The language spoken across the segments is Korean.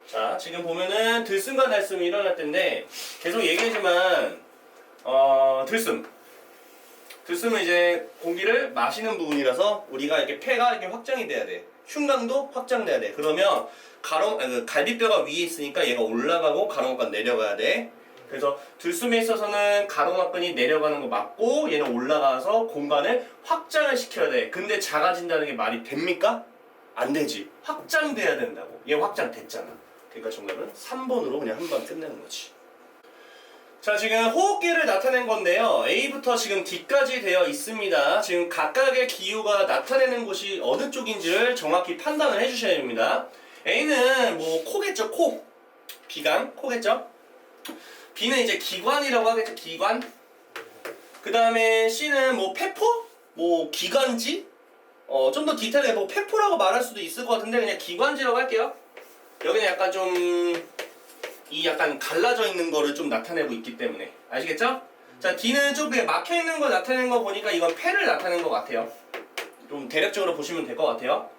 자, 지금 보면은 들숨과 날숨이 일어날 텐데 계속 얘기하지만 들숨은 이제 공기를 마시는 부분이라서 우리가 이렇게 폐가 이렇게 확장이 돼야 돼. 흉곽도 확장돼야 돼. 그러면 갈비뼈가 위에 있으니까 얘가 올라가고 가로막근 내려가야 돼. 그래서 들숨에 있어서는 가로막근이 내려가는 거 맞고 얘는 올라가서 공간을 확장을 시켜야 돼. 근데 작아진다는 게 말이 됩니까? 안 되지. 확장돼야 된다고. 얘 확장됐잖아. 그러니까 정답은 3번으로 그냥 한 번 끝내는 거지. 자, 지금 호흡기를 나타낸 건데요. A부터 지금 D까지 되어 있습니다. 지금 각각의 기호가 나타내는 곳이 어느 쪽인지를 정확히 판단을 해주셔야 됩니다. A는 뭐 코겠죠, 코. 비강, 코겠죠. B는 이제 기관이라고 하겠죠, 기관. 그 다음에 C는 뭐 폐포? 뭐 기관지? 좀 더 디테일하게 뭐 폐포라고 말할 수도 있을 것 같은데 그냥 기관지라고 할게요. 여기는 약간 좀 약간 갈라져 있는 거를 좀 나타내고 있기 때문에 아시겠죠? 자, D는 좀 그냥 막혀 있는 거 나타내는 거 보니까 이건 폐를 나타내는 것 같아요. 좀 대략적으로 보시면 될 것 같아요.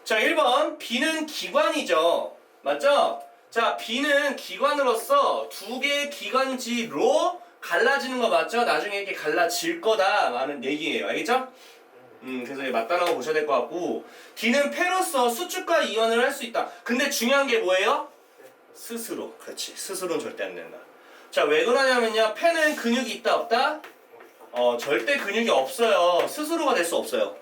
자, 1번 B는 기관이죠. 맞죠? 자, B는 기관으로서 두 개의 기관지로 갈라지는 거 맞죠? 나중에 이렇게 갈라질 거다 라는 얘기예요. 알겠죠? 그래서 맞다라고 보셔야 될 것 같고, D는 폐로서 수축과 이완을 할 수 있다. 근데 중요한 게 뭐예요? 스스로. 그렇지. 스스로는 절대 안 된다. 자, 왜 그러냐면요. 폐는 근육이 있다 없다? 절대 근육이 없어요. 스스로가 될 수 없어요.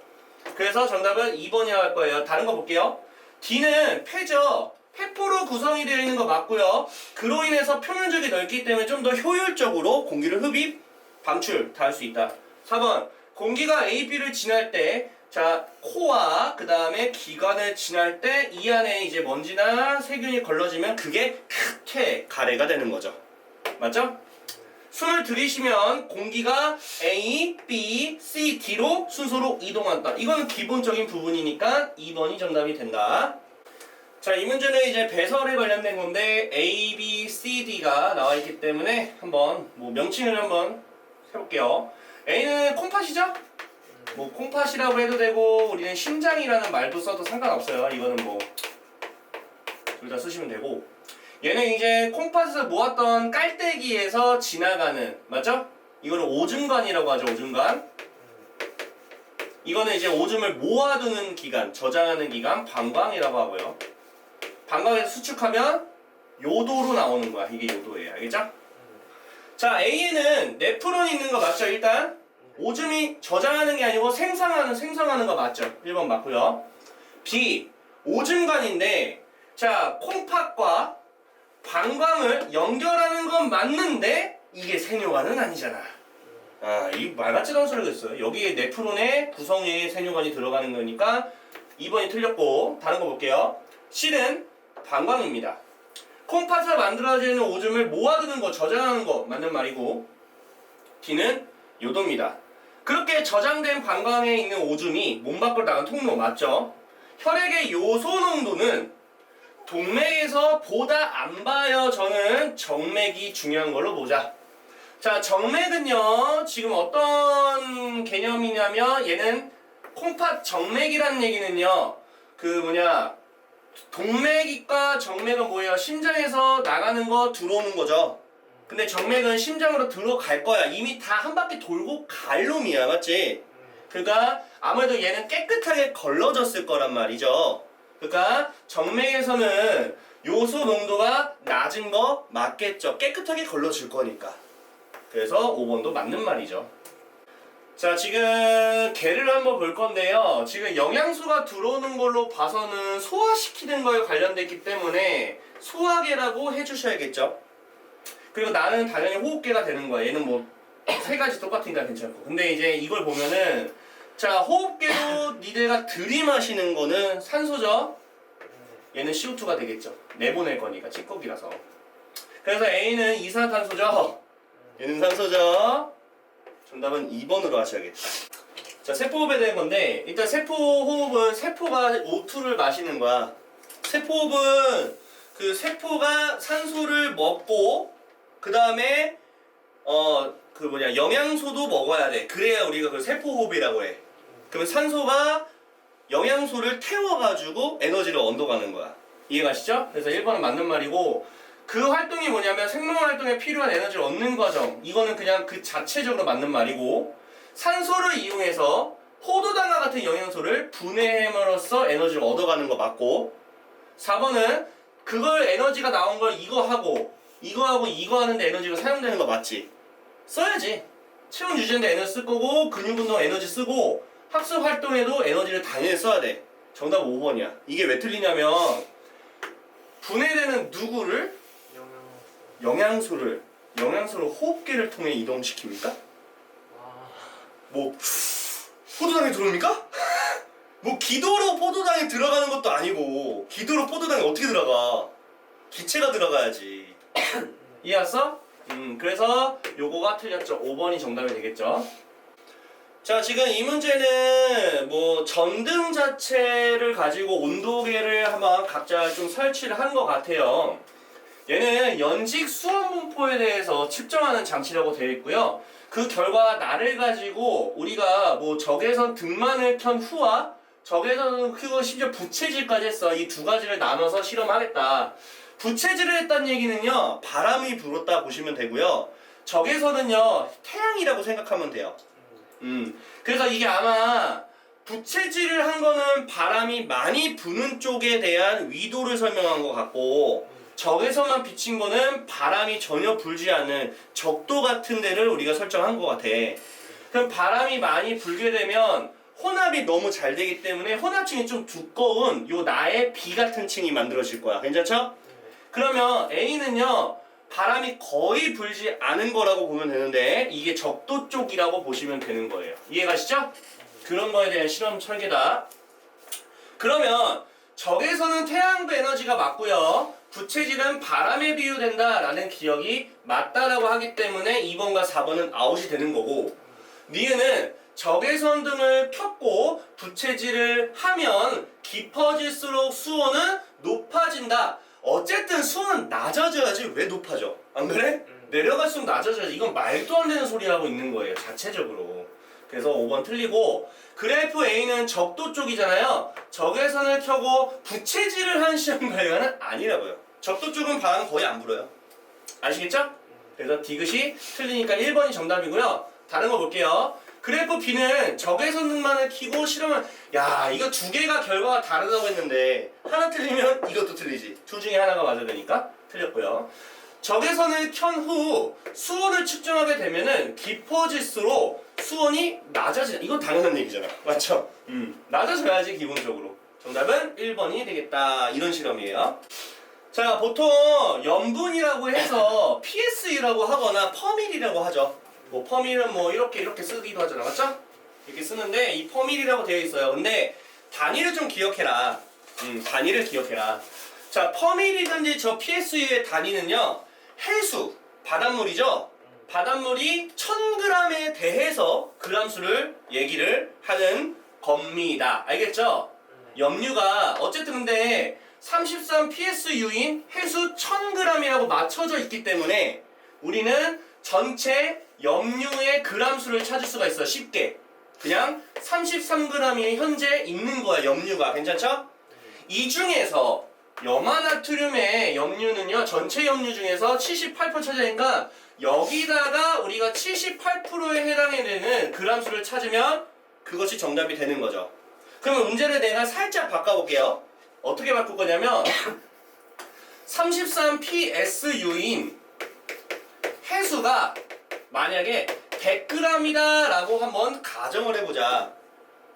그래서 정답은 2번이라고 할 거예요. 다른 거 볼게요. D는 폐죠. 폐포로 구성이 되어 있는 거 맞고요. 그로 인해서 표면적이 넓기 때문에 좀 더 효율적으로 공기를 흡입, 방출 다 할 수 있다. 4번. 공기가 A, B를 지날 때, 자, 코와 그 다음에 기관을 지날 때 이 안에 이제 먼지나 세균이 걸러지면 그게 퇴, 가래가 되는 거죠. 맞죠? 숨을 들이쉬면 공기가 A, B, C, D로 순서로 이동한다. 이건 기본적인 부분이니까 2번이 정답이 된다. 자, 이 문제는 이제 배설에 관련된 건데 A, B, C, D가 나와 있기 때문에 한번 뭐 명칭을 한번 해볼게요. A는 콩팥이죠? 뭐 콩팥이라고 해도 되고 우리는 심장이라는 말도 써도 상관없어요. 이거는 뭐 둘 다 쓰시면 되고, 얘는 이제 콩팥을 모았던 깔때기에서 지나가는, 맞죠? 이거를 오줌관이라고 하죠. 오줌관. 이거는 이제 오줌을 모아두는 기관, 저장하는 기관, 방광이라고 하고요. 방광에서 수축하면 요도로 나오는 거야. 이게 요도예요. 알겠죠? 자, A에는 네프론이 있는 거 맞죠? 일단 오줌이 저장하는 게 아니고 생성하는 거 맞죠? 1번 맞고요. B, 오줌관인데, 자, 콩팥과 방광을 연결하는 건 맞는데 이게 세뇨관은 아니잖아. 아, 이 말 같지도 않은 소리가 있어요. 여기에 네프론의 구성에 세뇨관이 들어가는 거니까 2번이 틀렸고, 다른 거 볼게요. C는 방광입니다. 콩팥에서 만들어지는 오줌을 모아두는 거, 저장하는 거 맞는 말이고, D는 요도입니다. 그렇게 저장된 방광에 있는 오줌이 몸 밖으로 나간 통로 맞죠? 혈액의 요소 농도는 동맥에서 보다 안 봐요. 저는 정맥이 중요한 걸로 보자. 자, 정맥은요 지금 어떤 개념이냐면 얘는 콩팥 정맥이라는 얘기는요 동맥과 정맥은 뭐예요? 심장에서 나가는 거 들어오는 거죠. 근데 정맥은 심장으로 들어갈 거야. 이미 다 한 바퀴 돌고 갈 놈이야. 맞지? 그러니까 아무래도 얘는 깨끗하게 걸러졌을 거란 말이죠. 그러니까 정맥에서는 요소 농도가 낮은 거 맞겠죠. 깨끗하게 걸러질 거니까. 그래서 5번도 맞는 말이죠. 자, 지금 개를 한번 볼 건데요. 지금 영양소가 들어오는 걸로 봐서는 소화시키는 거에 관련됐기 때문에 소화계라고 해주셔야겠죠. 그리고 나는 당연히 호흡계가 되는 거야. 얘는 뭐 세 가지 똑같으니까 괜찮고. 근데 이제 이걸 보면은, 자, 호흡계도 니네가 들이마시는 거는 산소죠. 얘는 CO2가 되겠죠. 내보낼 거니까 찌꺼기라서. 그래서 A는 이산화탄소죠. 얘는 산소죠. 정답은 2번으로 하셔야겠다. 자, 세포호흡에 대한 건데, 일단 세포호흡은 세포가 O2를 마시는 거야. 세포호흡은 그 세포가 산소를 먹고 그 다음에 영양소도 먹어야 돼. 그래야 우리가 그 세포호흡이라고 해. 그러면 산소가 영양소를 태워가지고 에너지를 얻어가는 거야. 이해가시죠? 그래서 1번은 맞는 말이고 그 활동이 뭐냐면 생명 활동에 필요한 에너지를 얻는 과정 이거는 그냥 그 자체적으로 맞는 말이고 산소를 이용해서 포도당과 같은 영양소를 분해함으로써 에너지를 얻어가는 거 맞고 4번은 그걸 에너지가 나온 걸 이거 하고 이거 하는데 에너지가 사용되는 거 맞지? 써야지. 체온 유지하는데 에너지 쓸 거고 근육운동 에너지 쓰고 학습 활동에도 에너지를 당연히 써야 돼. 정답 5번이야. 이게 왜 틀리냐면 분해되는 누구를? 영양소를 호흡기를 통해 이동시킵니까? 뭐 포도당에 들어옵니까? 뭐 기도로 포도당에 들어가는 것도 아니고 기도로 포도당에 어떻게 들어가? 기체가 들어가야지. 이해했어? 그래서 요거가 틀렸죠. 5번이 정답이 되겠죠. 자, 지금 이 문제는 뭐 전등 자체를 가지고 온도계를 한번 각자 좀 설치를 한 것 같아요. 얘는 연직 수온 분포에 대해서 측정하는 장치라고 되어 있고요. 그 결과 날을 가지고 우리가 뭐 적외선 등만을 켠 후와 적외선 켜고 심지어 부채질까지 했어. 이 두 가지를 나눠서 실험하겠다. 부채질을 했다는 얘기는요, 바람이 불었다 보시면 되고요. 적외선은요, 태양이라고 생각하면 돼요. 그래서 이게 아마 부채질을 한 거는 바람이 많이 부는 쪽에 대한 위도를 설명한 것 같고 적외선만 비친 거는 바람이 전혀 불지 않는 적도 같은 데를 우리가 설정한 것 같아. 그럼 바람이 많이 불게 되면 혼합이 너무 잘 되기 때문에 혼합층이 좀 두꺼운 요 나의 B 같은 층이 만들어질 거야. 괜찮죠? 그러면 A는요 바람이 거의 불지 않은 거라고 보면 되는데 이게 적도 쪽이라고 보시면 되는 거예요. 이해가시죠? 그런 거에 대한 실험 설계다. 그러면 적외선은 태양도 에너지가 맞고요. 부채질은 바람에 비유된다라는 기억이 맞다라고 하기 때문에 2번과 4번은 아웃이 되는 거고 니은은 적외선 등을 켰고 부채질을 하면 깊어질수록 수온은 높아진다. 어쨌든 수온은 낮아져야지 왜 높아져? 안 그래? 내려갈수록 낮아져야지. 이건 말도 안 되는 소리 하고 있는 거예요. 자체적으로. 그래서 5번 틀리고 그래프 A는 적도 쪽이잖아요. 적외선을 켜고 부채질을 한 시험 결과는 아니라고요. 적도 쪽은 바람 거의 안 불어요. 아시겠죠? 그래서 디귿이 틀리니까 1번이 정답이고요. 다른 거 볼게요. 그래프 B는 적외선 등만을 켜고 실험을 야 이거 두 개가 결과가 다르다고 했는데 하나 틀리면 이것도 틀리지. 둘 중에 하나가 맞아야 되니까 틀렸고요. 적외선을 켠 후 수온을 측정하게 되면은 깊어질수록 수온이 낮아진다. 이건 당연한 얘기잖아. 맞죠? 낮아져야지 기본적으로. 정답은 1번이 되겠다. 이런 실험이에요. 자, 보통 염분이라고 해서 PSU라고 하거나 퍼밀이라고 하죠. 뭐 퍼밀은 뭐 이렇게 쓰기도 하잖아. 맞죠? 이렇게 쓰는데 이 퍼밀이라고 되어 있어요. 근데 단위를 좀 기억해라. 단위를 기억해라. 자, 퍼밀이든지 저 PSU의 단위는요. 해수, 바닷물이죠? 바닷물이 1000g에 대해서 g수를 얘기를 하는 겁니다. 알겠죠? 염류가 어쨌든 근데 33 PSU인 해수 1000g이라고 맞춰져 있기 때문에 우리는 전체 염류의 g수를 찾을 수가 있어. 쉽게. 그냥 33g이 현재 있는 거야. 염류가. 괜찮죠? 이 중에서 염화나트륨의 염류는요. 전체 염류 중에서 78% 차지하니까 여기다가 우리가 78%에 해당이 되는 g수를 찾으면 그것이 정답이 되는 거죠. 그러면 문제를 내가 살짝 바꿔볼게요. 어떻게 바꿀 거냐면 33 PSU인 해수가 만약에 100g이다 라고 한번 가정을 해보자.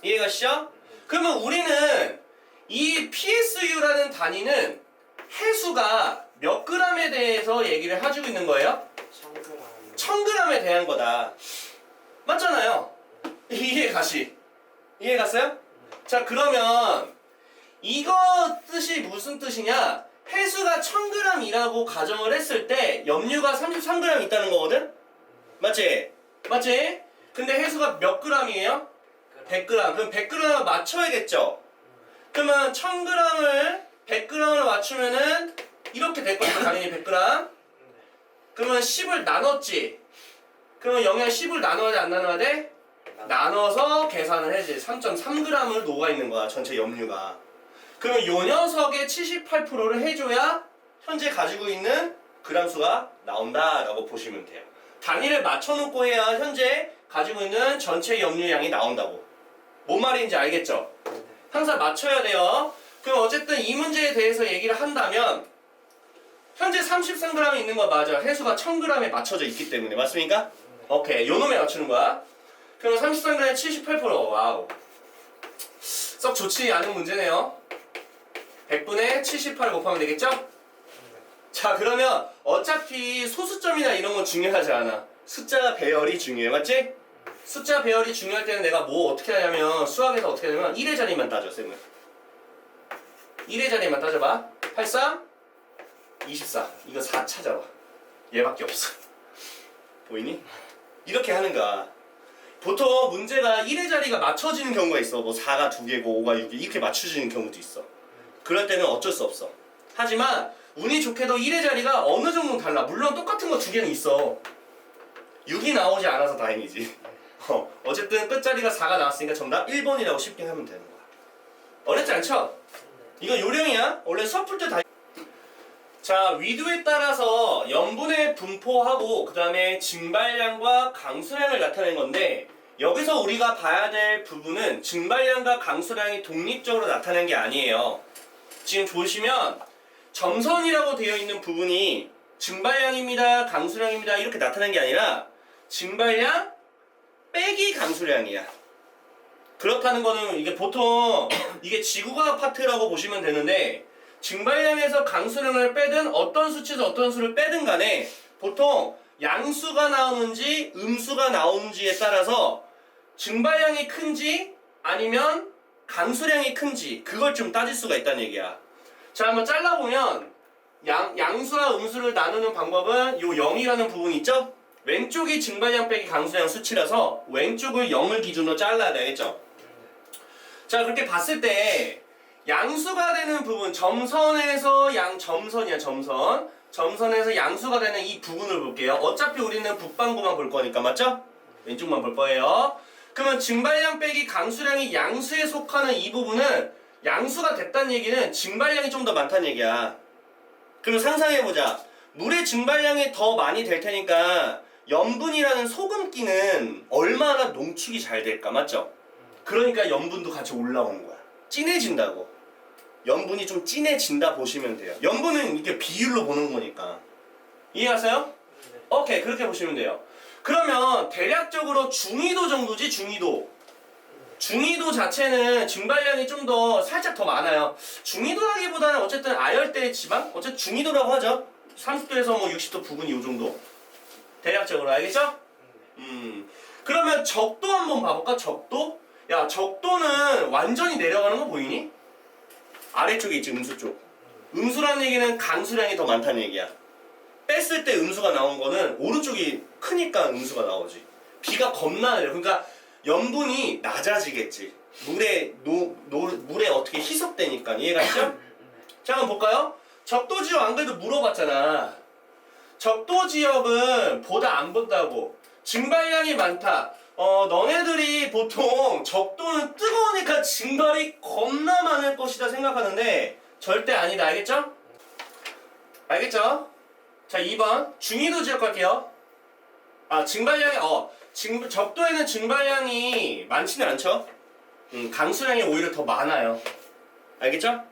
이해가시죠? 그러면 우리는 이 PSU라는 단위는 해수가 몇 g에 대해서 얘기를 해주고 있는 거예요? 1000g에 대한 거다. 맞잖아요? 이해갔어요? 자, 그러면 이거 뜻이 무슨 뜻이냐? 해수가 1000g이라고 가정을 했을 때 염류가 33g 있다는 거거든? 맞지? 근데 해수가 몇 g이에요? 100g. 그럼 100g을 맞춰야겠죠? 그러면 1000g을 100g을 맞추면은 이렇게 될 거죠. 당연히 100g. 그러면 10을 나눴지? 그러면 영양 10을 나눠야 돼? 안 나눠야 돼? 나눠서 계산을 해야지. 3.3g을 녹아있는 거야. 전체 염류가. 그럼 요 녀석의 78%를 해줘야 현재 가지고 있는 그람 수가 나온다라고 보시면 돼요. 단위를 맞춰놓고 해야 현재 가지고 있는 전체 염류량이 나온다고. 뭔 말인지 알겠죠? 항상 맞춰야 돼요. 그럼 어쨌든 이 문제에 대해서 얘기를 한다면 현재 33g이 있는 거 맞아. 해수가 1000g에 맞춰져 있기 때문에. 맞습니까? 오케이. 요 놈에 맞추는 거야. 그럼 33g에 78%. 와우. 썩 좋지 않은 문제네요. 100분의 78 곱하면 되겠죠? 자, 그러면 어차피 소수점이나 이런 건 중요하지 않아. 숫자 배열이 중요해. 맞지? 숫자 배열이 중요할 때는 내가 뭐 어떻게 하냐면 수학에서 어떻게 하냐면 1의 자리만 따져, 쌤은. 1의 자리만 따져봐. 83, 24. 이거 4 찾아봐. 얘밖에 없어. 보이니? 이렇게 하는 거야. 보통 문제가 1의 자리가 맞춰지는 경우가 있어. 뭐 4가 2개고 5가 6개 이렇게 맞춰지는 경우도 있어. 그럴 때는 어쩔 수 없어. 하지만 운이 좋게도 1의 자리가 어느 정도는 달라. 물론 똑같은 거 2개는 있어. 6이 나오지 않아서 다행이지. 어쨌든 끝자리가 4가 나왔으니까 정답 1번이라고 쉽게 하면 되는 거야. 어렵지 않죠? 이거 요령이야. 원래 수학 풀 때 다. 자, 위도에 따라서 염분의 분포하고 그 다음에 증발량과 강수량을 나타낸 건데 여기서 우리가 봐야 될 부분은 증발량과 강수량이 독립적으로 나타낸 게 아니에요. 지금 보시면 점선이라고 되어 있는 부분이 증발량입니다, 강수량입니다 이렇게 나타낸 게 아니라 증발량 빼기 강수량이야. 그렇다는 거는 이게 보통 이게 지구과학 파트라고 보시면 되는데 증발량에서 강수량을 빼든 어떤 수치에서 어떤 수를 빼든 간에 보통 양수가 나오는지 음수가 나오는지에 따라서 증발량이 큰지 아니면 강수량이 큰지 그걸 좀 따질 수가 있다는 얘기야. 자, 한번 잘라보면 양수와 음수를 나누는 방법은 요 0이라는 부분이 있죠? 왼쪽이 증발량 빼기 강수량 수치라서 왼쪽을 0을 기준으로 잘라야 되겠죠? 자, 그렇게 봤을 때 양수가 되는 부분, 점선에서 점선이야, 점선. 점선에서 양수가 되는 이 부분을 볼게요. 어차피 우리는 북반구만 볼 거니까, 맞죠? 왼쪽만 볼 거예요. 그러면 증발량 빼기 강수량이 양수에 속하는 이 부분은 양수가 됐다는 얘기는 증발량이 좀 더 많다는 얘기야. 그럼 상상해보자. 물의 증발량이 더 많이 될 테니까 염분이라는 소금기는 얼마나 농축이 잘 될까, 맞죠? 그러니까 염분도 같이 올라오는 거야. 진해진다고. 염분이 좀 진해진다 보시면 돼요. 염분은 이렇게 비율로 보는 거니까. 이해하세요? 오케이, 그렇게 보시면 돼요. 그러면 대략적으로 중위도 정도지, 중위도. 중위도 자체는 증발량이 좀 더 살짝 더 많아요. 중위도라기보다는 어쨌든 아열대 지방? 어쨌든 중위도라고 하죠. 30도에서 뭐 60도 부분이 요 정도. 대략적으로 알겠죠? 그러면 적도 한번 봐볼까? 적도? 야, 적도는 완전히 내려가는 거 보이니? 아래쪽에 있지, 음수 쪽. 음수라는 얘기는 강수량이 더 많다는 얘기야. 뺐을 때 음수가 나온 거는 오른쪽이 크니까 음수가 나오지. 비가 겁나 내려. 그러니까 염분이 낮아지겠지. 물에 어떻게 희석되니까. 이해가 있죠? 자, 한번 볼까요? 적도 지역 안 그래도 물어봤잖아. 적도 지역은 보다 안 본다고. 증발량이 많다. 너네들이 보통 적도는 뜨거우니까 증발이 겁나 많을 것이다 생각하는데 절대 아니다. 알겠죠? 알겠죠? 자, 2번 중위도 지역 갈게요. 증발량이 적도에는 증발량이 많지는 않죠? 강수량이 오히려 더 많아요. 알겠죠?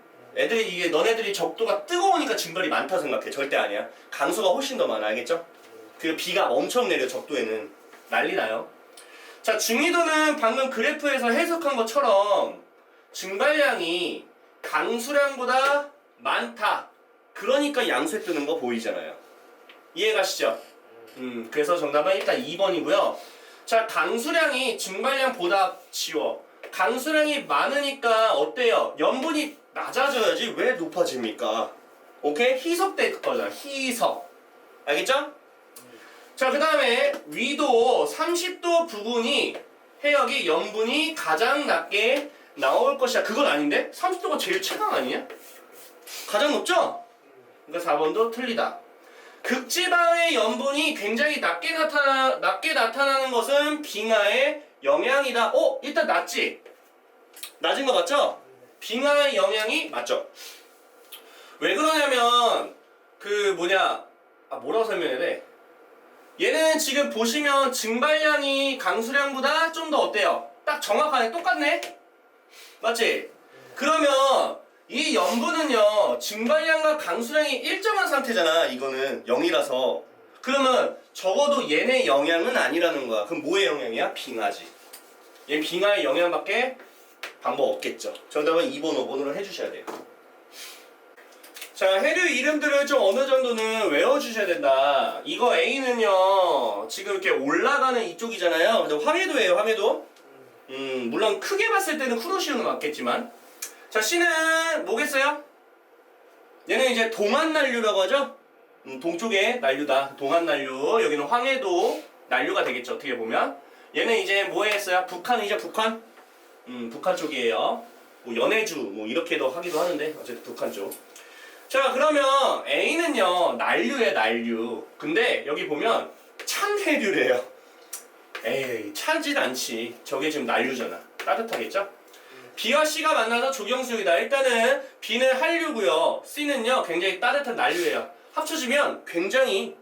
너네들이 적도가 뜨거우니까 증발이 많다 생각해. 절대 아니야. 강수가 훨씬 더 많아. 알겠죠? 그 비가 엄청 내려. 적도에는 난리 나요. 자, 중위도는 방금 그래프에서 해석한 것처럼 증발량이 강수량보다 많다. 그러니까 양수에 뜨는 거 보이잖아요. 이해가시죠? 그래서 정답은 일단 2번이고요. 자, 강수량이 증발량보다 지워. 강수량이 많으니까 어때요? 염분이 낮아져야지 왜 높아집니까? 오케이? 희석될 거잖아. 희석. 알겠죠? 자, 그 다음에 위도 30도 부분이 해역이 염분이 가장 낮게 나올 것이야. 그건 아닌데? 30도가 제일 최강 아니냐? 가장 높죠? 그러니까 4번도 틀리다. 극지방의 염분이 굉장히 낮게 나타나는 것은 빙하의 영향이다. 일단 낮지? 낮은 거 맞죠? 빙하의 영향이 맞죠? 왜 그러냐면 뭐라고 설명해야 돼? 얘는 지금 보시면 증발량이 강수량보다 좀 더 어때요? 딱 정확하게 똑같네? 맞지? 그러면 이 염분은요 증발량과 강수량이 일정한 상태잖아. 이거는 0이라서. 그러면 적어도 얘네 영향은 아니라는 거야. 그럼 뭐의 영향이야? 빙하지. 얘 빙하의 영향밖에 방법 없겠죠. 정답은 2번, 5번으로 해주셔야 돼요. 자, 해류 이름들을 좀 어느 정도는 외워주셔야 된다. 이거 A는요 지금 이렇게 올라가는 이쪽이잖아요. 근데 황해도예요, 황해도. 물론 크게 봤을 때는 쿠로시오는 맞겠지만. 자, C는 뭐겠어요? 얘는 이제 동안난류라고 하죠. 동쪽의 난류다. 동안난류. 여기는 황해도 난류가 되겠죠, 어떻게 보면. 얘는 이제 뭐 했어요? 북한이죠, 북한. 북한 쪽이에요. 뭐 연해주 뭐 이렇게도 하기도 하는데 어쨌든 북한 쪽. 자, 그러면 A는요 난류에 난류. 근데 여기 보면 찬해류래요. 에이, 차질 않지. 저게 지금 난류잖아. 따뜻하겠죠? B와 C가 만나서 조경수역이다. 일단은 B는 한류고요. C는요 굉장히 따뜻한 난류예요. 합쳐지면 굉장히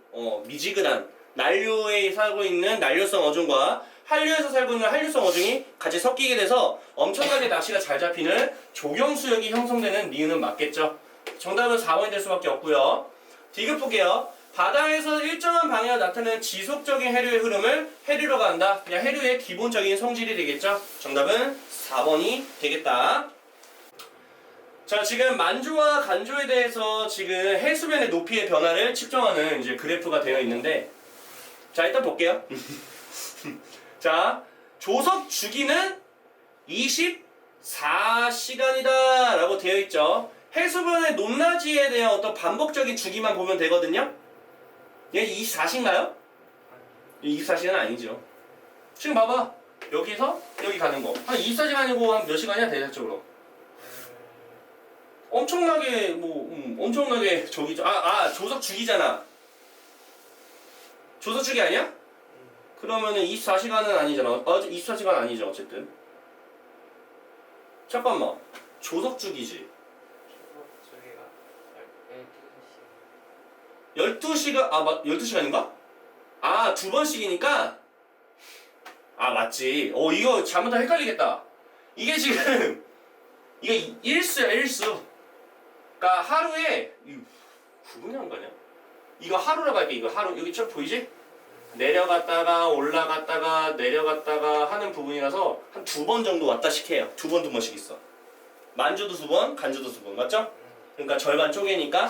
미지근한 난류에 살고 있는 난류성 어종과 한류에서 살고 있는 한류성 어종이 같이 섞이게 돼서 엄청나게 낚시가 잘 잡히는 조경수역이 형성되는 니은은 맞겠죠? 정답은 4번이 될 수밖에 없고요. 디귿 볼게요. 바다에서 일정한 방향으로 나타내는 지속적인 해류의 흐름을 해류라고 한다. 그냥 해류의 기본적인 성질이 되겠죠? 정답은 4번이 되겠다. 자, 지금 만조와 간조에 대해서 지금 해수면의 높이의 변화를 측정하는 이제 그래프가 되어 있는데, 자, 일단 볼게요. 자, 조석 주기는 24시간이다 라고 되어 있죠. 해수면의 높낮이에 대한 어떤 반복적인 주기만 보면 되거든요. 얘 24시인가요? 24시간 아니죠. 지금 봐봐. 여기서 여기 가는 거. 한 24시간이고 한 몇 시간이야 대략적으로? 엄청나게 엄청나게 저기죠. 조석 주기잖아. 조석 주기 아니야? 그러면은 24시간은 아니잖아. 24시간 아니죠 어쨌든. 잠깐만. 조석 주기지. 12시간, 12시간인가? 두 번씩이니까? 맞지. 이거 잘못하면 헷갈리겠다. 이게 지금, 이게 일수야, 일수. 그니까 하루에, 구분이 안 가냐? 이거 하루라고 할게, 이거 하루. 여기 쭉 보이지? 내려갔다가, 올라갔다가, 내려갔다가 하는 부분이라서 한 2번 정도 왔다씩 해요. 2번씩 있어. 만조도 2번, 간조도 2번. 맞죠? 그러니까 절반 쪼개니까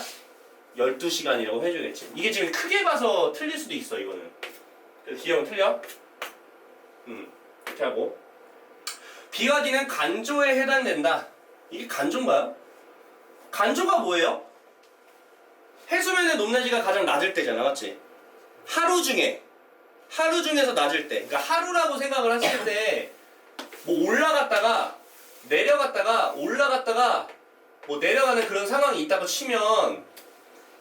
12시간이라고 해줘야겠지. 이게 지금 크게 봐서 틀릴 수도 있어, 이거는. 그래서 기억은 틀려? 이렇게 하고. B와 D는 간조에 해당된다. 이게 간조인가요? 간조가 뭐예요? 해수면의 높낮이가 가장 낮을 때잖아, 맞지? 하루 중에서 낮을 때. 그러니까 하루라고 생각을 하실 때, 뭐 올라갔다가, 내려갔다가, 올라갔다가, 뭐 내려가는 그런 상황이 있다고 치면,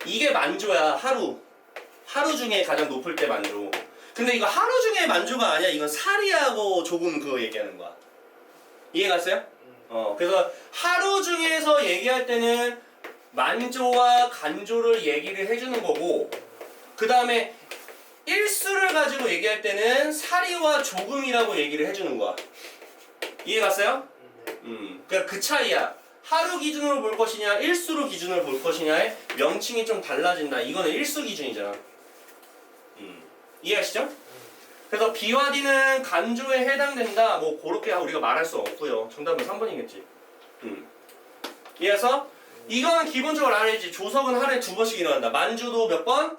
이게 만조야. 하루 중에 가장 높을 때 만조. 근데 이거 하루 중에 만조가 아니야. 이건 사리하고 조금 그거 얘기하는 거야. 이해 갔어요? 그래서 하루 중에서 얘기할 때는 만조와 간조를 얘기를 해주는 거고, 그 다음에 일수를 가지고 얘기할 때는 사리와 조금이라고 얘기를 해주는 거야. 이해 갔어요? 그러니까 그 차이야. 하루 기준으로 볼 것이냐, 일수로 기준으로 볼 것이냐의 명칭이 좀 달라진다. 이거는 일수 기준이잖아. 이해하시죠? 그래서 B와 D는 간조에 해당된다. 뭐 그렇게 우리가 말할 수 없고요. 정답은 3번이겠지. 이해해서 이건 기본적으로 알아야지. 조석은 하루에 2번씩 일어난다. 만조도 몇 번?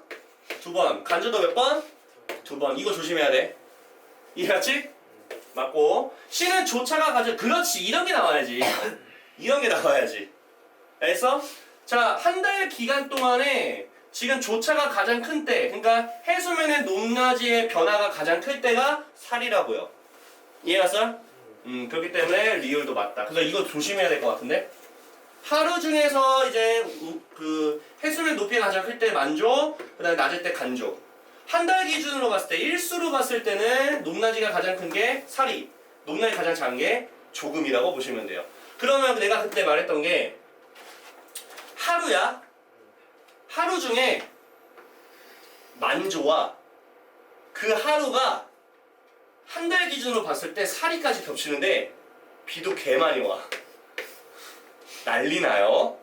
2번. 간조도 몇 번? 2번. 이거 조심해야 돼. 이해했지? 맞고. C는 조차가 가져. 그렇지. 이런 게 나와야지. 이런 게 나와야지. 알겠어? 자, 한 달 기간 동안에 지금 조차가 가장 큰 때, 그러니까 해수면의 높낮이의 변화가 가장 클 때가 살이라고요. 이해갔어? 그렇기 때문에 리을도 맞다. 그래서 이거 조심해야 될 것 같은데. 하루 중에서 이제 그 해수면 높이가 가장 클 때 만조, 그 다음에 낮을 때 간조. 한 달 기준으로 봤을 때, 일수로 봤을 때는 높낮이가 가장 큰 게 살이, 높낮이 가장 작은 게 조금이라고 보시면 돼요. 그러면 내가 그때 말했던 게 하루야. 하루 중에 만조와 그 하루가 한 달 기준으로 봤을 때 사리까지 겹치는데 비도 개 많이 와. 난리 나요.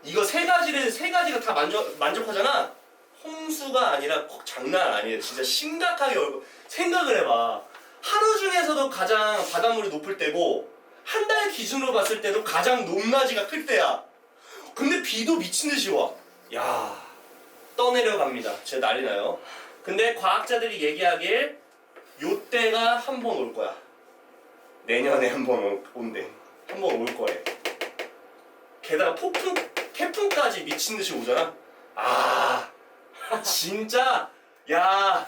이거 세 가지가 다 만족하잖아. 홍수가 아니라 장난 아니에요. 진짜 심각하게 생각을 해봐. 하루 중에서도 가장 바닷물이 높을 때고 한 달 기준으로 봤을 때도 가장 높낮이가 클 때야. 근데 비도 미친 듯이 와. 야, 떠내려갑니다. 진짜 난리 나요. 근데 과학자들이 얘기하길 요때가 한 번 올 거야. 내년에 한 번 온대. 한 번 올 거래. 게다가 태풍까지 미친 듯이 오잖아. 아, 진짜 야,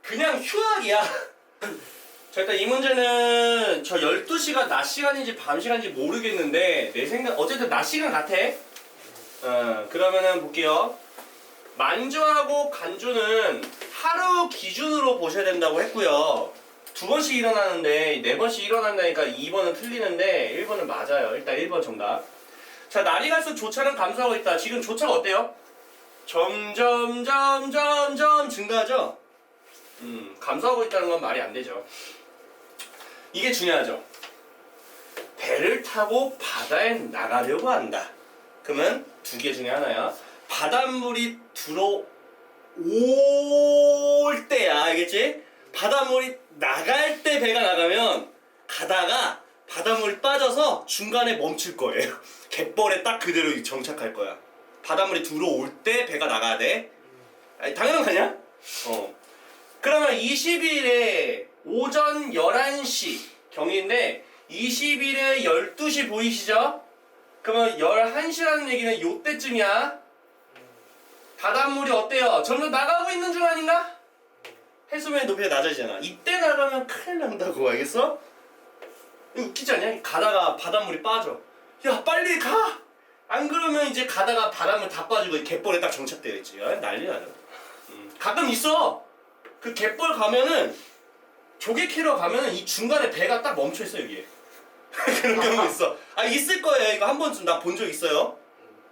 그냥 휴학이야. 자, 일단 이 문제는 저 12시가 낮 시간인지 밤 시간인지 모르겠는데 내 생각 어쨌든 낮 시간 같아. 그러면은 볼게요. 만조하고 간조는 하루 기준으로 보셔야 된다고 했고요. 2번씩 일어나는데 4번씩 일어난다니까 2번은 틀리는데 1번은 맞아요. 일단 1번 정답. 자, 날이 갈수록 조차는 감소하고 있다. 지금 조차가 어때요? 점점 증가하죠? 감소하고 있다는 건 말이 안 되죠. 이게 중요하죠. 배를 타고 바다에 나가려고 한다. 그러면 2개 중에 하나야. 바닷물이 들어올 때야, 알겠지? 바닷물이 나갈 때 배가 나가면 가다가 바닷물이 빠져서 중간에 멈출 거예요. 갯벌에 딱 그대로 정착할 거야. 바닷물이 들어올 때 배가 나가야 돼. 아니, 당연한 거 아니야? 그러면 20일에 오전 11시 경인데 20일에 12시 보이시죠? 그러면 11시라는 얘기는 요때쯤이야. 바닷물이 어때요? 점점 나가고 있는 중 아닌가? 해수면의 높이가 낮아지잖아. 이때 나가면 큰일 난다고, 알겠어? 이거 웃기지 않냐? 가다가 바닷물이 빠져. 야, 빨리 가! 안 그러면 이제 가다가 바닷물 다 빠지고 갯벌에 딱 정착되어 있지. 야, 난리 나죠. 가끔 있어. 그 갯벌 가면은 조개 캐러 가면은 이 중간에 배가 딱 멈춰 있어, 여기에. 그런 경우 있어. 아, 있을 거예요. 이거 한 번쯤 나 본 적 있어요.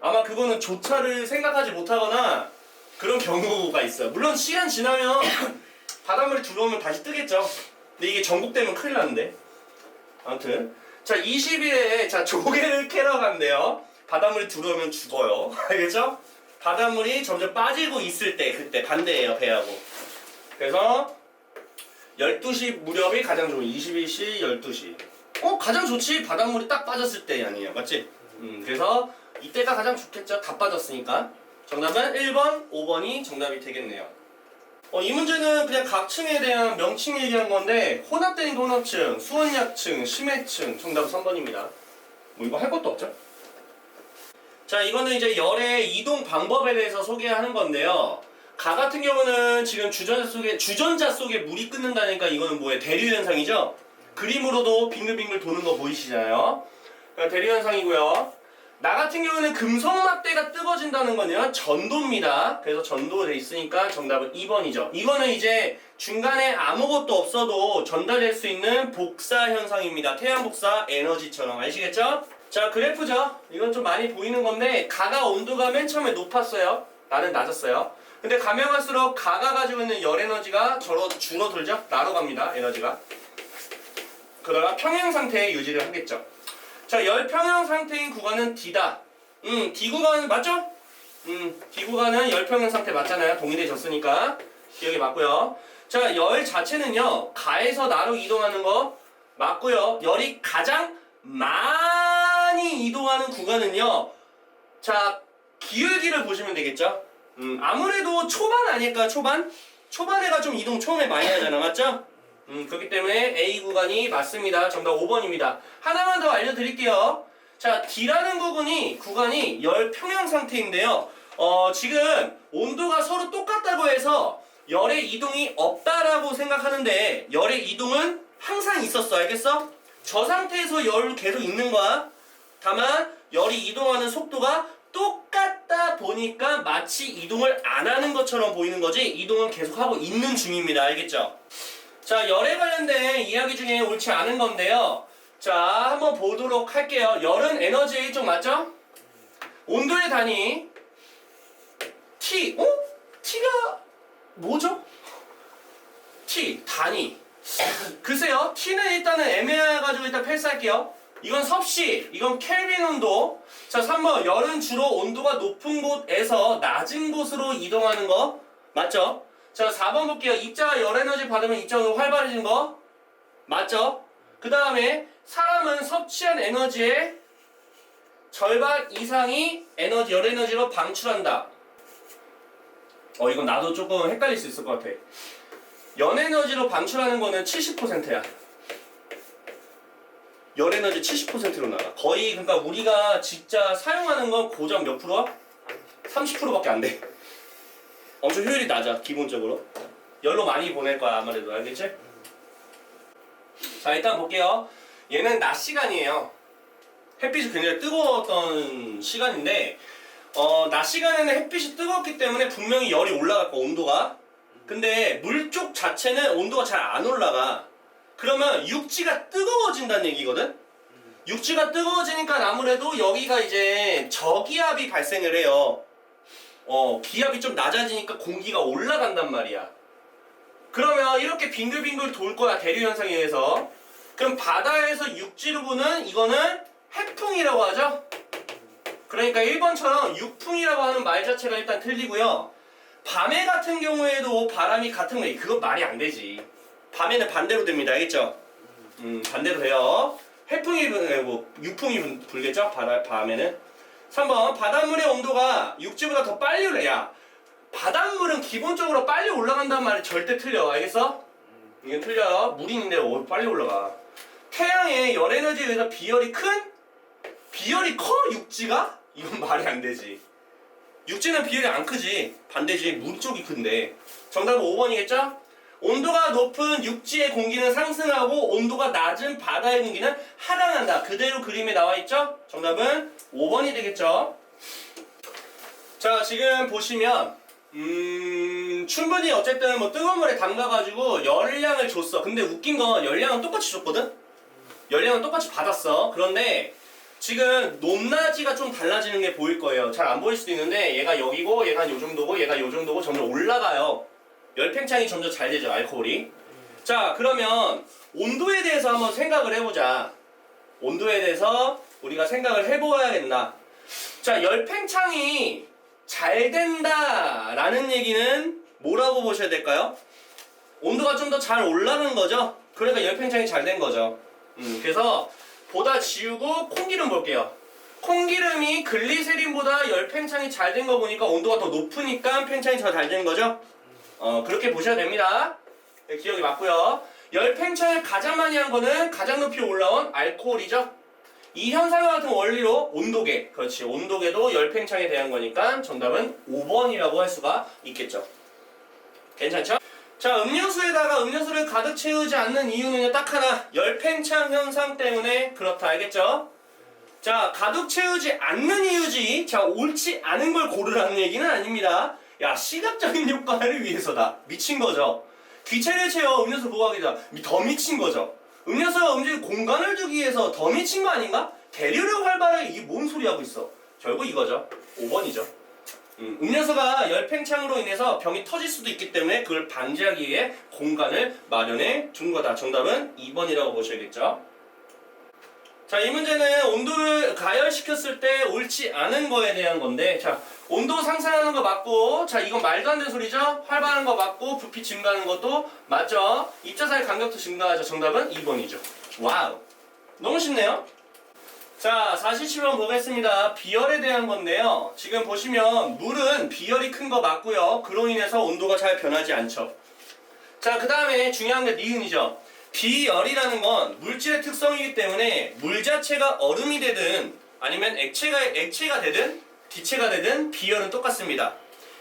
아마 그거는 조차를 생각하지 못하거나 그런 경우가 있어요. 물론 시간 지나면 바닷물이 들어오면 다시 뜨겠죠. 근데 이게 전국되면 큰일 나는데. 아무튼 자, 20일에 자, 조개를 캐러 간대요. 바닷물이 들어오면 죽어요. 알겠죠? 바닷물이 점점 빠지고 있을 때 그때 반대예요, 배하고. 그래서 12시 무렵이 가장 좋은 21시 12시. 가장 좋지. 바닷물이 딱 빠졌을 때 아니에요. 맞지? 그래서 이때가 가장 좋겠죠. 다 빠졌으니까. 정답은 1번, 5번이 정답이 되겠네요. 이 문제는 그냥 각 층에 대한 명칭 얘기한 건데 혼합된 혼합층, 수원약층, 심해층 정답은 3번입니다. 뭐 이거 할 것도 없죠? 자, 이거는 이제 열의 이동 방법에 대해서 소개하는 건데요. 가 같은 경우는 지금 주전자 속에 물이 끓는다니까 이거는 뭐예요? 대류 현상이죠? 그림으로도 빙글빙글 도는 거 보이시잖아요. 대류 현상이고요. 나 같은 경우는 금속막대가 뜨거워진다는 거는 전도입니다. 그래서 전도돼 있으니까 정답은 2번이죠. 이거는 이제 중간에 아무것도 없어도 전달될 수 있는 복사 현상입니다. 태양 복사 에너지처럼. 아시겠죠? 자, 그래프죠. 이건 좀 많이 보이는 건데 가가 온도가 맨 처음에 높았어요. 나는 낮았어요. 근데 가면 갈수록 가가 가지고 있는 열 에너지가 줄어들죠? 나로 갑니다. 에너지가. 그러다가 평행 상태에 유지를 하겠죠. 자, 열 평형 상태인 구간은 D다. D 구간 맞죠? D 구간은 열 평형 상태 맞잖아요. 동일해졌으니까. 기억이 맞고요. 자, 열 자체는요. 가에서 나로 이동하는 거 맞고요. 열이 가장 많이 이동하는 구간은요. 자, 기울기를 보시면 되겠죠? 아무래도 초반 아닐까? 초반에가 좀 이동 처음에 많이 하잖아. 맞죠? 그렇기 때문에 A 구간이 맞습니다. 정답 5번입니다. 하나만 더 알려드릴게요. 자, D라는 구간이 열 평형 상태인데요. 지금 온도가 서로 똑같다고 해서 열의 이동이 없다라고 생각하는데 열의 이동은 항상 있었어. 알겠어? 저 상태에서 열 계속 있는 거야. 다만 열이 이동하는 속도가 똑같다 보니까 마치 이동을 안 하는 것처럼 보이는 거지 이동은 계속하고 있는 중입니다. 알겠죠? 자, 열에 관련된 이야기 중에 옳지 않은 건데요. 자, 한번 보도록 할게요. 열은 에너지의 일종 맞죠? 온도의 단위 T. T가 뭐죠? T 단위. 글쎄요. T는 일단은 애매해가지고 일단 패스할게요. 이건 섭씨, 이건 켈빈 온도. 자, 3번 열은 주로 온도가 높은 곳에서 낮은 곳으로 이동하는 거 맞죠? 자, 4번 볼게요. 입자가 열 에너지 받으면 입자가 활발해지는 거 맞죠? 그 다음에 사람은 섭취한 에너지의 절반 이상이 열 에너지로 방출한다. 이건 나도 조금 헷갈릴 수 있을 것 같아. 열 에너지로 방출하는 거는 70%야. 열 에너지 70%로 나가. 거의 그러니까 우리가 진짜 사용하는 건 고작 몇 프로야? 30%밖에 안 돼. 엄청 효율이 낮아 기본적으로. 열로 많이 보낼 거야 아무래도. 알겠지? 자, 일단 볼게요. 얘는 낮 시간이에요. 햇빛이 굉장히 뜨거웠던 시간인데 낮 시간에는 햇빛이 뜨겁기 때문에 분명히 열이 올라갈 거 온도가. 근데 물 쪽 자체는 온도가 잘 안 올라가. 그러면 육지가 뜨거워진다는 얘기거든? 육지가 뜨거워지니까 아무래도 여기가 이제 저기압이 발생을 해요. 기압이 좀 낮아지니까 공기가 올라간단 말이야. 그러면 이렇게 빙글빙글 돌 거야, 대류 현상에 의해서. 그럼 바다에서 육지로 부는 이거는 해풍이라고 하죠? 그러니까 1번처럼 육풍이라고 하는 말 자체가 일단 틀리고요. 밤에 같은 경우에도 바람이 같은 거, 그건 말이 안 되지. 밤에는 반대로 됩니다. 알겠죠? 반대로 돼요. 해풍이 불고 육풍이 불겠죠? 밤에는. 3번 바닷물의 온도가 육지보다 더 빨리 올라야. 바닷물은 기본적으로 빨리 올라간다는 말이 절대 틀려. 알겠어? 이건 틀려요. 물이 있는데 빨리 올라가. 태양의 열 에너지에 의해서 비열이 커? 육지가? 이건 말이 안 되지. 육지는 비열이 안 크지. 반대지. 물 쪽이 큰데. 정답은 5번이겠죠? 온도가 높은 육지의 공기는 상승하고 온도가 낮은 바다의 공기는 하락한다. 그대로 그림에 나와 있죠? 정답은 5번이 되겠죠? 자, 지금 보시면 충분히 어쨌든 뭐 뜨거운 물에 담가가지고 열량을 줬어. 근데 웃긴 건 열량은 똑같이 줬거든? 열량은 똑같이 받았어. 그런데 지금 높낮이가 좀 달라지는 게 보일 거예요. 잘 안 보일 수도 있는데 얘가 여기고 얘가 요 정도고 얘가 요 정도고 점점 올라가요. 열팽창이 점점 잘 되죠, 알코올이. 자, 그러면 온도에 대해서 한번 생각을 해보자. 온도에 대해서 우리가 생각을 해보아야겠나. 자, 열팽창이 잘 된다라는 얘기는 뭐라고 보셔야 될까요? 온도가 좀 더 잘 올라간 거죠? 그러니까 열팽창이 잘 된 거죠. 그래서 보다 지우고 콩기름 볼게요. 콩기름이 글리세린보다 열팽창이 잘 된 거 보니까 온도가 더 높으니까 팽창이 더 잘 되는 거죠? 그렇게 보셔야 됩니다. 네, 기억이 맞고요. 열팽창을 가장 많이 한 거는 가장 높이 올라온 알코올이죠. 이 현상과 같은 원리로 온도계, 그렇지, 온도계도 열팽창에 대한 거니까 정답은 5번이라고 할 수가 있겠죠. 괜찮죠? 자, 음료수에다가 음료수를 가득 채우지 않는 이유는 딱 하나, 열팽창 현상 때문에 그렇다. 알겠죠? 자, 가득 채우지 않는 이유지. 자, 옳지 않은 걸 고르라는 얘기는 아닙니다. 야, 시각적인 효과를 위해서다. 미친 거죠. 귀체를 채워 음료수 보호하기 위해서 더 미친 거죠. 음료수가 움직일 공간을 주기 위해서 더 미친 거 아닌가? 대류력 활발하게 이게 뭔 소리 하고 있어. 결국 이거죠. 5번이죠. 음료수가 열팽창으로 인해서 병이 터질 수도 있기 때문에 그걸 방지하기 위해 공간을 마련해 준 거다. 정답은 2번이라고 보셔야겠죠. 자, 이 문제는 온도를 가열시켰을 때 옳지 않은 거에 대한 건데, 자, 온도 상승하는 거 맞고, 자, 이건 말도 안 되는 소리죠? 활발한 거 맞고, 부피 증가하는 것도 맞죠? 입자사의 간격도 증가하죠. 정답은 2번이죠. 와우. 너무 쉽네요? 자, 47번 보겠습니다. 비열에 대한 건데요. 지금 보시면 물은 비열이 큰 거 맞고요. 그로 인해서 온도가 잘 변하지 않죠. 자, 그 다음에 중요한 게 니은이죠. 비열이라는 건 물질의 특성이기 때문에 물 자체가 얼음이 되든 아니면 액체가 되든 기체가 되든 비열은 똑같습니다.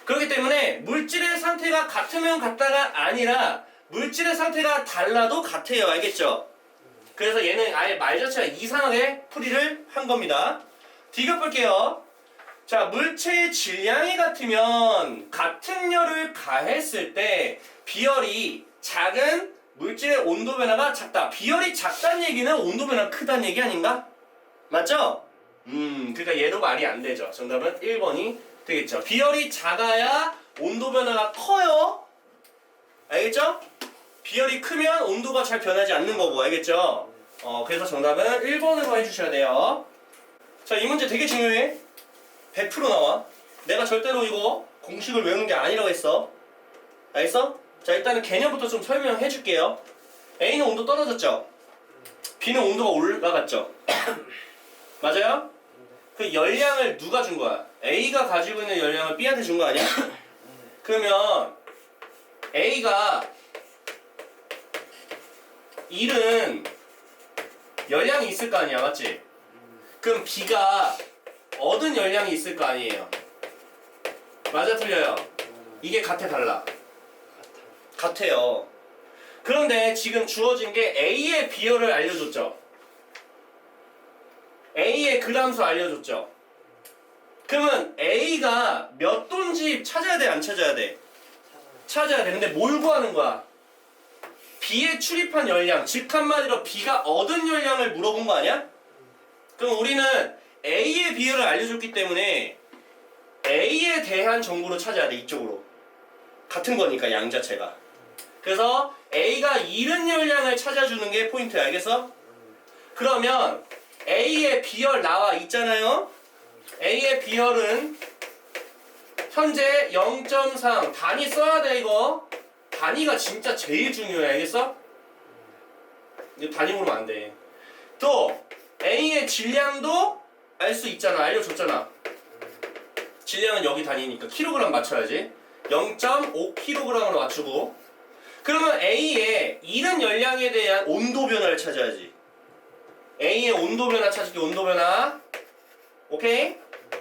그렇기 때문에 물질의 상태가 같으면 같다가 아니라 물질의 상태가 달라도 같아요. 알겠죠? 그래서 얘는 아예 말 자체가 이상하게 풀이를 한 겁니다. 디귿 볼게요. 자, 물체의 질량이 같으면 같은 열을 가했을 때 비열이 작은 물질의 온도 변화가 작다. 비열이 작다는 얘기는 온도 변화가 크다는 얘기 아닌가? 맞죠? 그러니까 얘도 말이 안 되죠. 정답은 1번이 되겠죠. 비열이 작아야 온도 변화가 커요. 알겠죠? 비열이 크면 온도가 잘 변하지 않는 거고, 알겠죠? 그래서 정답은 1번으로 해주셔야 돼요. 자, 이 문제 되게 중요해. 100% 나와. 내가 절대로 이거 공식을 외우는 게 아니라고 했어. 알겠어? 자, 일단은 개념부터 좀 설명해 줄게요. A는 온도 떨어졌죠? B는 온도가 올라갔죠? 맞아요? 그 열량을 누가 준 거야? A가 가지고 있는 열량을 B한테 준 거 아니야? 그러면 A가 잃은 열량이 있을 거 아니야, 맞지? 그럼 B가 얻은 열량이 있을 거 아니에요? 맞아, 틀려요? 이게 같아, 달라? 같아요. 그런데 지금 주어진 게 A의 비열을 알려줬죠? A의 그람수 알려줬죠? 그러면 A가 몇 돈지 찾아야 돼, 안 찾아야 돼? 찾아야 돼. 근데 뭘 구하는 거야? B에 출입한 열량, 즉 한마디로 B가 얻은 열량을 물어본 거 아니야? 그럼 우리는 A의 비열을 알려줬기 때문에 A에 대한 정보를 찾아야 돼, 이쪽으로. 같은 거니까, 양 자체가. 그래서 A가 잃은 열량을 찾아주는 게 포인트야, 알겠어? 그러면 A의 비열 나와 있잖아요? A의 비열은 현재 0.3 단위 써야 돼, 이거. 단위가 진짜 제일 중요해, 알겠어? 이거 단위 모르면 안 돼. 또 A의 질량도 알 수 있잖아, 알려줬잖아. 질량은 여기 단위니까 킬로그램 맞춰야지. 0.5kg으로 맞추고. 그러면 A의 잃은 열량에 대한 온도 변화를 찾아야지. A의 온도 변화 찾을게. 온도 변화. 오케이?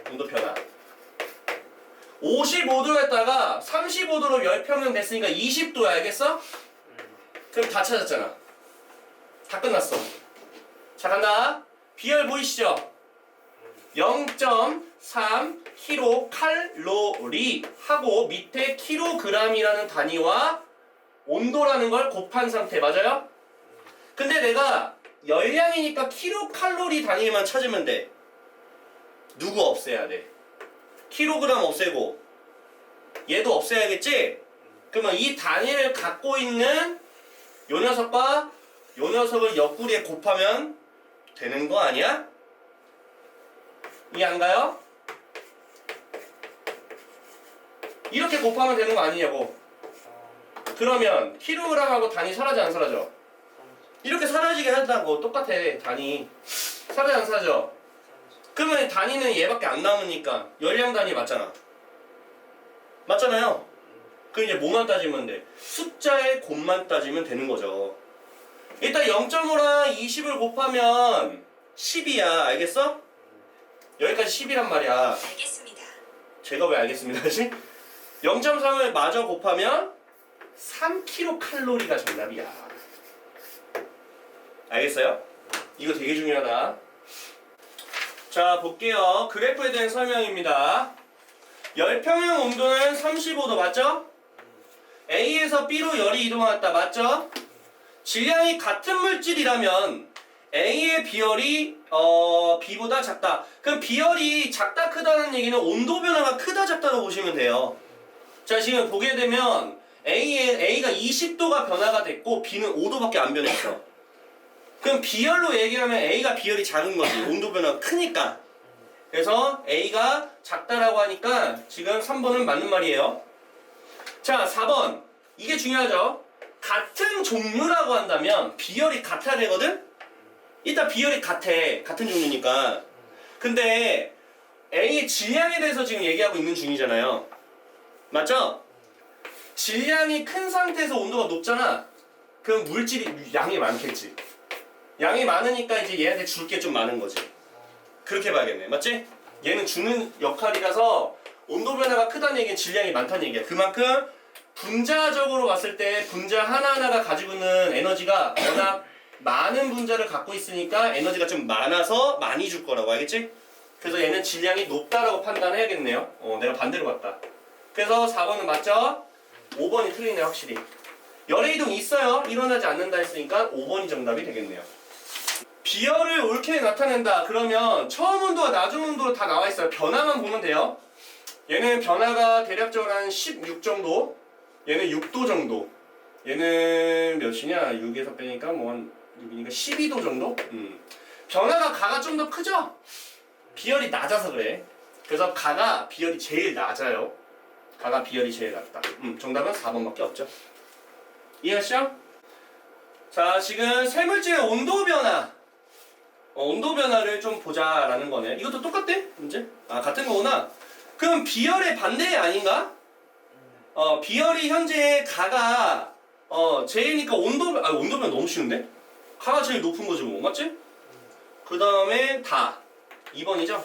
온도 변화. 55도였다가 35도로 열평형 됐으니까 20도야, 알겠어? 그럼 다 찾았잖아. 다 끝났어. 자, 간다. 비열 보이시죠? 0.3 킬로칼로리 하고 밑에 킬로그램이라는 단위와 온도라는 걸 곱한 상태, 맞아요? 근데 내가 열량이니까 킬로칼로리 단위만 찾으면 돼. 누구 없애야 돼? 킬로그램 없애고 얘도 없애야겠지? 그러면 이 단위를 갖고 있는 요 녀석과 요 녀석을 옆구리에 곱하면 되는 거 아니야? 이해 안 가요? 이렇게 곱하면 되는 거 아니냐고. 그러면 킬로그램하고 단위 사라져, 안 사라져? 이렇게 사라지게 한다고. 똑같아, 단위. 사라져, 안 사라져? 그러면 단위는 얘밖에 안 남으니까 열량 단위 맞잖아. 맞잖아요. 그럼 이제 뭐만 따지면 돼? 숫자의 곱만 따지면 되는 거죠. 일단 0.5랑 20을 곱하면 10이야. 알겠어? 여기까지 10이란 말이야. 알겠습니다. 제가 왜 알겠습니다 지 0.3을 마저 곱하면 3kcal가 정답이야. 알겠어요? 이거 되게 중요하다. 자, 볼게요. 그래프에 대한 설명입니다. 열평형 온도는 35도 맞죠? A에서 B로 열이 이동했다 맞죠? 질량이 같은 물질이라면 A의 비열이 B보다 작다. 그럼 비열이 작다 크다는 얘기는 온도 변화가 크다 작다로 보시면 돼요. 자, 지금 보게 되면 A가 20도가 변화가 됐고 B는 5도밖에 안 변했어. 그럼 비열로 얘기하면 A가 비열이 작은 거지. 온도 변화가 크니까. 그래서 A가 작다라고 하니까 지금 3번은 맞는 말이에요. 자, 4번. 이게 중요하죠. 같은 종류라고 한다면 비열이 같아야 되거든? 일단 비열이 같아. 같은 종류니까. 근데 A의 질량에 대해서 지금 얘기하고 있는 중이잖아요. 맞죠? 질량이 큰 상태에서 온도가 높잖아. 그럼 물질이 양이 많겠지. 양이 많으니까 이제 얘한테 줄 게 좀 많은 거지. 그렇게 봐야겠네. 맞지? 얘는 주는 역할이라서 온도 변화가 크다는 얘기는 질량이 많다는 얘기야. 그만큼 분자적으로 봤을 때 분자 하나하나가 가지고 있는 에너지가 워낙 많은 분자를 갖고 있으니까 에너지가 좀 많아서 많이 줄 거라고. 알겠지? 그래서 얘는 질량이 높다라고 판단해야겠네요. 내가 반대로 봤다. 그래서 4번은 맞죠? 5번이 틀리네, 확실히. 열의 이동이 있어요. 일어나지 않는다 했으니까 5번이 정답이 되겠네요. 비열을 옳게 나타낸다. 그러면 처음 온도와 나중 온도로 다 나와 있어요. 변화만 보면 돼요. 얘는 변화가 대략적으로 한 16 정도, 얘는 6도 정도, 얘는 몇이냐? 6에서 빼니까 뭐 한 6이니까 12도 정도? 변화가 가가 좀 더 크죠? 비열이 낮아서 그래. 그래서 가가 비열이 제일 낮아요. 가가 비열이 제일 낮다. 정답은 4번밖에 없죠. 이해하시죠? 자, 지금 세물질의 온도 변화. 온도 변화를 좀 보자라는 거네. 이것도 똑같대? 문제? 아, 같은 거구나. 그럼 비열의 반대 아닌가? 비열이 현재 가가 제일이니까 온도 변화 너무 쉬운데? 가가 제일 높은 거지 뭐. 맞지? 그 다음에 다. 2번이죠?